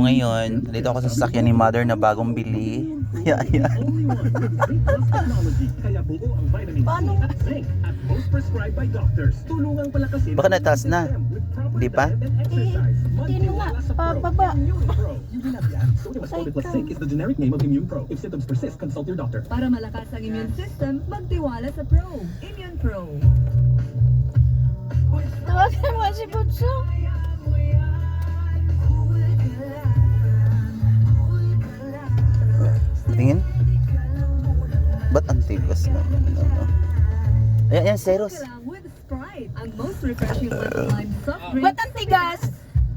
ngayon, dito ako sa sasakyan ni Mother na bagong bili. Ayan. Paano? Baka nataas na. Hindi pa? Hindi nga. Pababa. Para malakas ang immune system, magtiwala sa Pro. Immune Pro. Tawagan mo si Butso. Tingin? Ba't ang tigas na? Ayan, Zeros. With Sprite, ang most refreshing lime soft drink. Ba't ang tigas?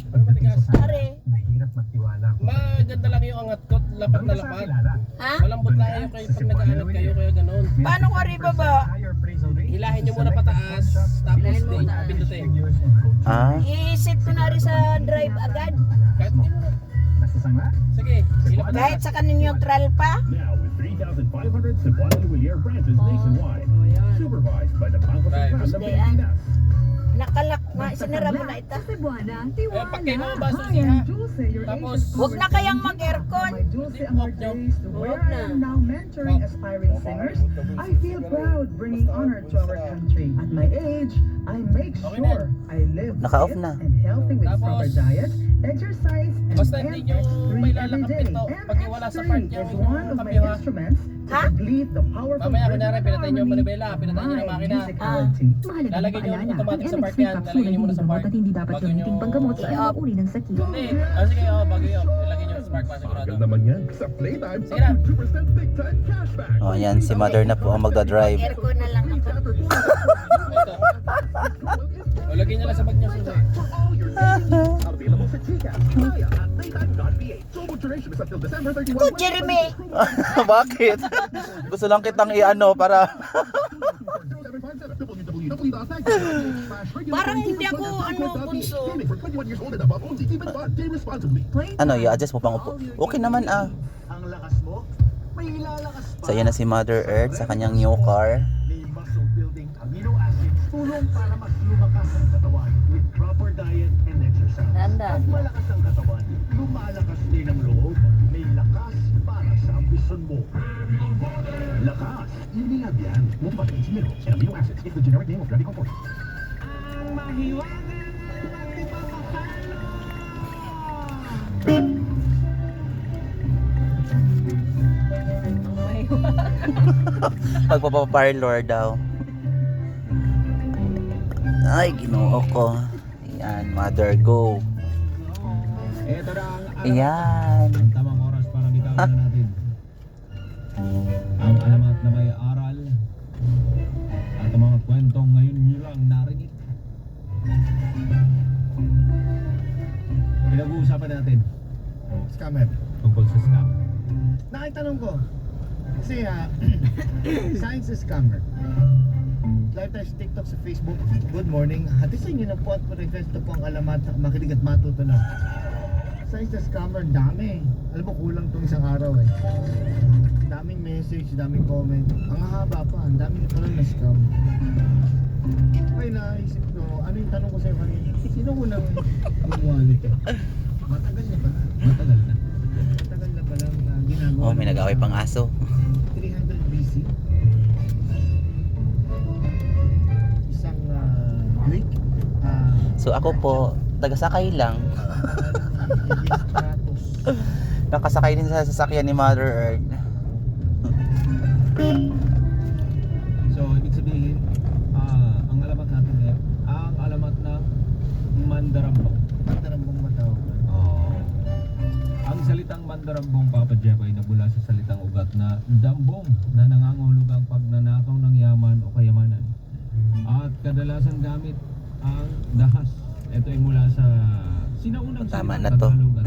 Ano matigas? Are. Mahirap magtiwala. Maganda lang yung angat ko, lapat na lapat. Ha? Malambot lang yung kayo pag nag-aangat kayo, kaya ganun. Paano ko rin baba? Hilahin nyo muna pataas, tapos pindutin. Ah, I-set ko na rin sa drive agad. Kahit hindi mo na. Sige, hila pa Kahit sa kanin neutral pa. Now with 3,500 Cebuana Lumiere branches nationwide. Supervised by the Bangko Right. Sentral ng Dayan. Pilipinas. Nakalak na. Sinara mo na ito. Sa Cebuana, tiwala. pagkay mo ba, Susi, ha? Tapos, Huwag na kayang mag-aircon. off nyo. Huwag na. Now mentoring aspiring singers, I feel proud bringing honor to our country. At my age, I make Okay na. sure I live Naka-off fit na. and healthy with Tapos, proper diet, exercise, and basta hindi nyo MX3 may every lalakap day. ito. Pag iwala sa part MX3 yung is one of my kape, ha? instruments to Ha? complete the powerful Mamaya, rhythm kunyari, and pinatay nyo yung harmony manibela, pinatay nyo yung my makina. musicality. Lalagay nyo automatic sa part yan. Lalagay nyo muna sa part. At hindi dapat Bago gamitin nyo- panggamot sa I-off. anumang uri ng sakit. Hindi. Sige, bago yun. Ilagay nyo sa spark pa sigurado. Agad naman yan. Sa Playtime, Sige na. up to 2% big time cashback. oh, yan, si Mother na po ang magdadrive. Aircon na lang ako. Ito. O, lagay nyo lang sa bag nyo, Susi. For all your needs. Available sa Gcash, Maya, at Playtime.ph. Promo duration is until December 31. Ito, Jeremy. Bakit? Gusto lang kitang i-ano para... Parang hindi ako, bunso. Ano, i-adjust mo pang upo. Okay naman ah. Ang lakas mo, may ilalakas pa. So yan na si Mother Earth sa kanyang new car. May muscle building amino acids, tulong para mas lumakas ang katawan with proper diet and exercise. Tanda. Pag malakas ang katawan, lumalakas din ang loob. May lakas para sa ambisyon mo. Lakas, hindi lang yan. Multivitamins, minerals, and amino acids is the generic name of Revicomfort. Pagpapaparlor daw. Ay, ginoo ko. Ayan, Mother, go. Ito na ang Ayan. tamang oras para bitawan na natin. Ang alamat na may aral at ang mga kwentong ngayon nyo lang narinig. Pinag-uusapan natin scammer tungkol sa scam. Nakitanong ko kasi science is scammer. Live tayo sa TikTok, sa Facebook. Good morning. Hati sa inyo na po at po-request po ang alamat, makinig at matuto na. Science is scammer, dami. Alam mo, kulang tong isang araw eh. Daming message, daming comment. Ang haba pa, ang dami na pala na-scam. Ay, naisip ko, ano yung tanong ko sa'yo kanina? Sino unang gumawa nito? Matagal na ba? Matagal na. Matagal na palang ginagawa. Oh, may nag-away pang aso. 300 BC. Isang Greek. So ako po, taga-sakay lang. Nakasakay din sa sasakyan ni Mother Earth. So, ibig sabihin, ang alamat natin ngayon, ang alamat ng Mandarambong. Mandarambong matawag. Ang salitang Mandarambong, Papa Jeff, ay nabula sa salitang ugat na dambong na nangangahulugang pagnanakaw ng yaman o kayamanan. At kadalasan gamit ang dahas. Ito ay mula sa sinaunang Tama salitang na to. Tagalog at